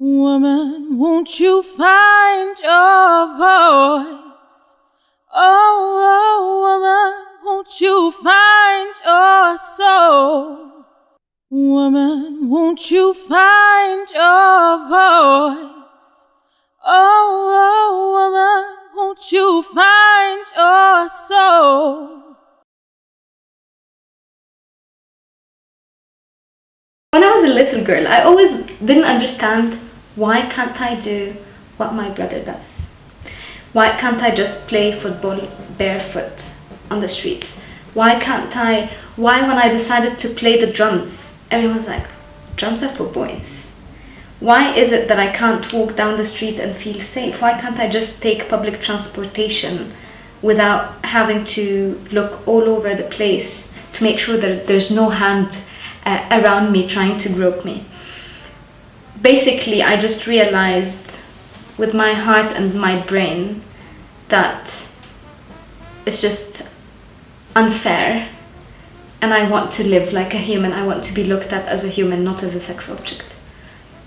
Woman, won't you find your voice? Oh, woman, won't you find your soul? Woman, won't you find your voice? Oh, woman, won't you find your soul? When I was a little girl, I always didn't understand, why can't I do what my brother does? Why can't I just play football barefoot on the streets? Why when I decided to play the drums, everyone was like, drums are for boys. Why is it that I can't walk down the street and feel safe? Why can't I just take public transportation without having to look all over the place to make sure that there's no hand around me trying to grope me? Basically, I just realized with my heart and my brain that it's just unfair, and I want to live like a human. I want to be looked at as a human, not as a sex object.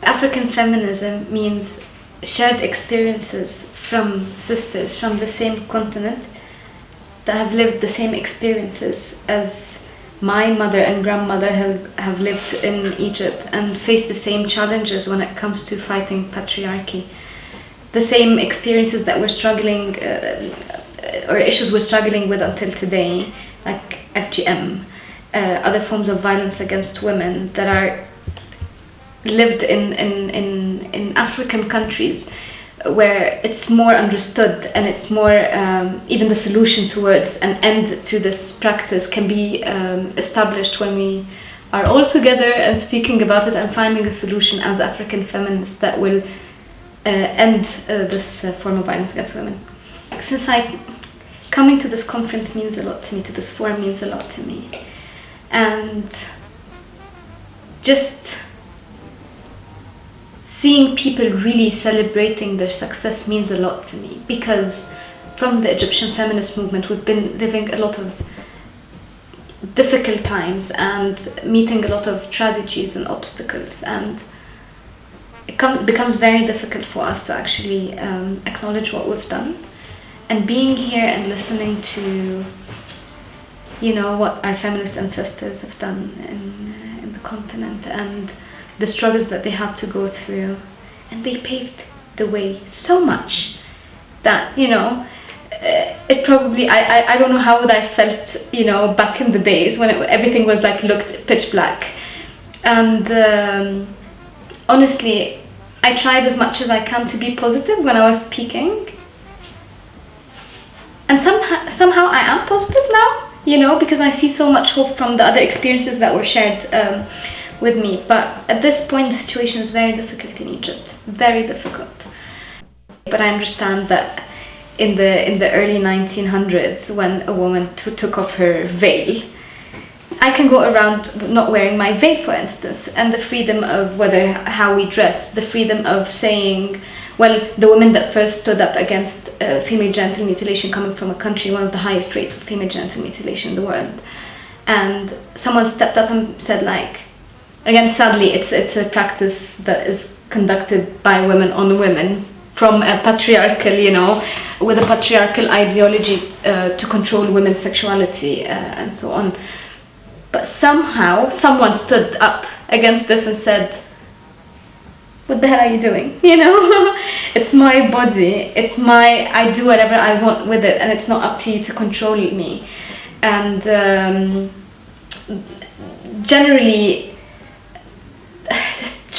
African feminism means shared experiences from sisters from the same continent that have lived the same experiences as my mother and grandmother have lived in Egypt and faced the same challenges when it comes to fighting patriarchy. The same experiences that we're struggling, or issues we're struggling with until today, like FGM, other forms of violence against women that are lived in African countries, where it's more understood and it's more, even the solution towards an end to this practice can be established when we are all together and speaking about it and finding a solution as African feminists that will end this form of violence against women. Since coming to this conference means a lot to me, to this forum means a lot to me, and just seeing people really celebrating their success means a lot to me, because from the Egyptian feminist movement we've been living a lot of difficult times and meeting a lot of tragedies and obstacles, and it becomes very difficult for us to actually acknowledge what we've done. And being here and listening to, what our feminist ancestors have done in the continent and the struggles that they had to go through, and they paved the way so much that, it probably, I don't know how would I felt, back in the days when everything was looked pitch black. And honestly, I tried as much as I can to be positive when I was speaking. And somehow I am positive now, because I see so much hope from the other experiences that were shared with me. But at this point, the situation is very difficult in Egypt, very difficult. But I understand that in the early 1900s, when a woman took off her veil, I can go around not wearing my veil, for instance, and the freedom of how we dress, the freedom of saying, well, the women that first stood up against female genital mutilation, coming from a country, one of the highest rates of female genital mutilation in the world, and someone stepped up and said, again, sadly, it's a practice that is conducted by women on women from a patriarchal, with a patriarchal ideology to control women's sexuality and so on. But somehow, someone stood up against this and said, what the hell are you doing? It's my body, I do whatever I want with it, and it's not up to you to control me. And generally,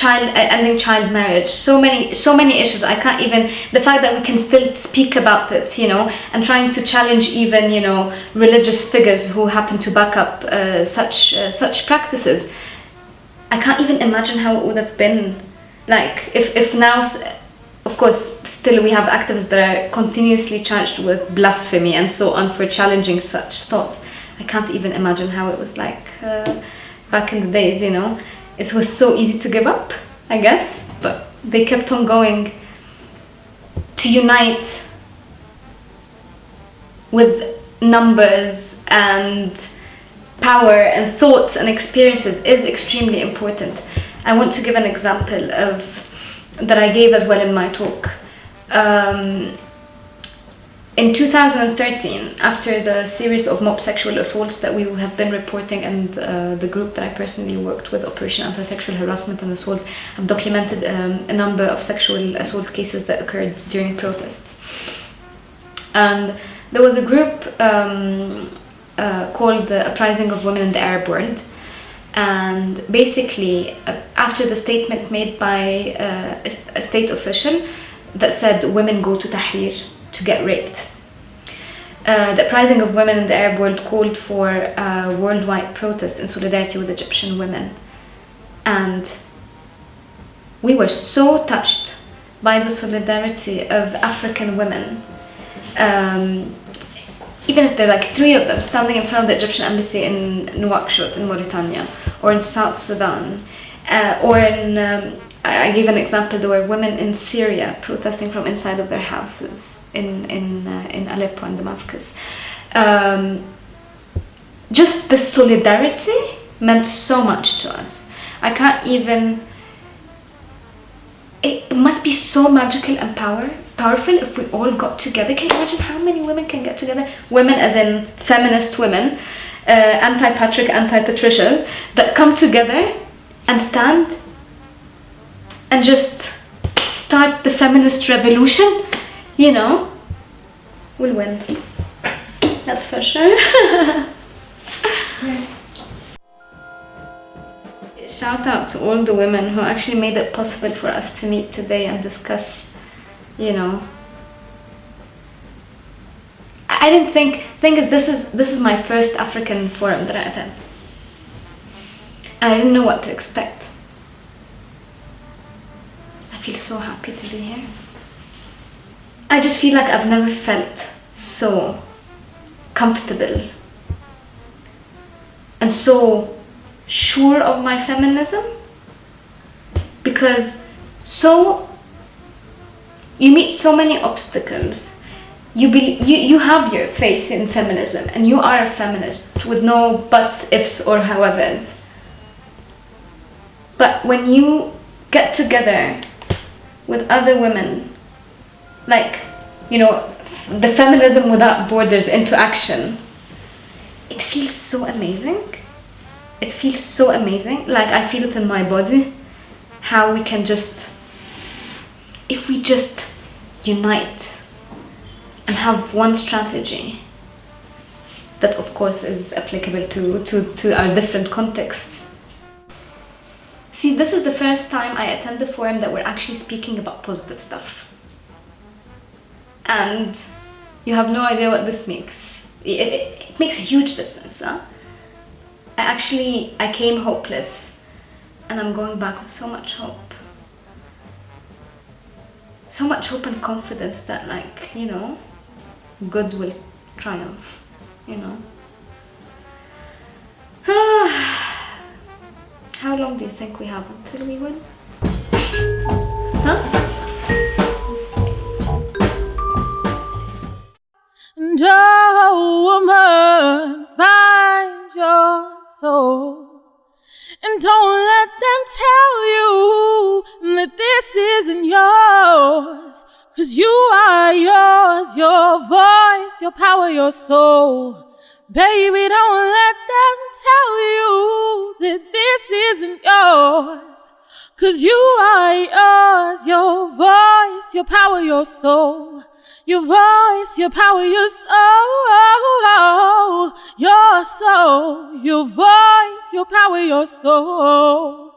ending child marriage, so many issues. I can't even, the fact that we can still speak about it, and trying to challenge even, religious figures who happen to back up such practices. I can't even imagine how it would have been if now, of course, still we have activists that are continuously charged with blasphemy and so on for challenging such thoughts. I can't even imagine how it was back in the days, It was so easy to give up, I guess, but they kept on going. To unite with numbers and power and thoughts and experiences is extremely important. I want to give an example of that I gave as well in my talk. In 2013, after the series of mob sexual assaults that we have been reporting, and the group that I personally worked with, Operation Anti-Sexual Harassment and Assault, have documented a number of sexual assault cases that occurred during protests. And there was a group called the Uprising of Women in the Arab World. And basically, after the statement made by a state official that said women go to Tahrir to get raped, the Uprising of Women in the Arab World called for a worldwide protest in solidarity with Egyptian women. And we were so touched by the solidarity of African women, even if there are like 3 of them standing in front of the Egyptian embassy in Nouakchott in Mauritania, or in South Sudan, or in, I gave an example, there were women in Syria protesting from inside of their houses in Aleppo and Damascus. Just the solidarity meant so much to us. I can't even, it must be so magical and powerful if we all got together. Can you imagine how many women can get together? Women as in feminist women, anti-patriarch, anti-patricias, that come together and stand and just start the feminist revolution, you know, we'll win. That's for sure. Shout out to all the women who actually made it possible for us to meet today and discuss, you know. I didn't think, this is my first African forum that I attend. I didn't know what to expect. I feel so happy to be here. I just feel like I've never felt so comfortable and so sure of my feminism, because you meet so many obstacles. You have your faith in feminism and you are a feminist with no buts, ifs or howevers. But when you get together with other women, like, you know, the feminism without borders into action, it feels so amazing. It feels so amazing. Like, I feel it in my body, how we can just, if we just unite and have one strategy that of course is applicable to our different contexts. See, this is the first time I attend the forum that we're actually speaking about positive stuff. And you have no idea what this makes. It makes a huge difference, huh? I came hopeless and I'm going back with so much hope. So much hope and confidence that, like, you know, good will triumph, you know. How long do you think we have until we win? Huh? And oh, woman, find your soul. And don't let them tell you that this isn't yours. 'Cause you are yours, your voice, your power, your soul. Baby, don't let them tell you that this isn't yours. 'Cause you are yours, your voice, your power, your soul. Your voice, your power, your soul. Your soul, your voice, your power, your soul.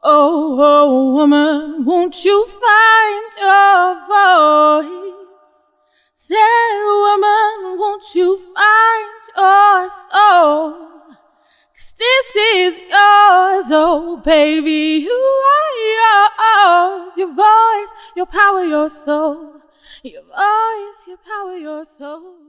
Oh, oh, woman, won't you find your voice? Said woman, won't you find your soul? 'Cause this is yours, oh baby, you are yours. Your voice, your power, your soul. Your voice, your power, your soul.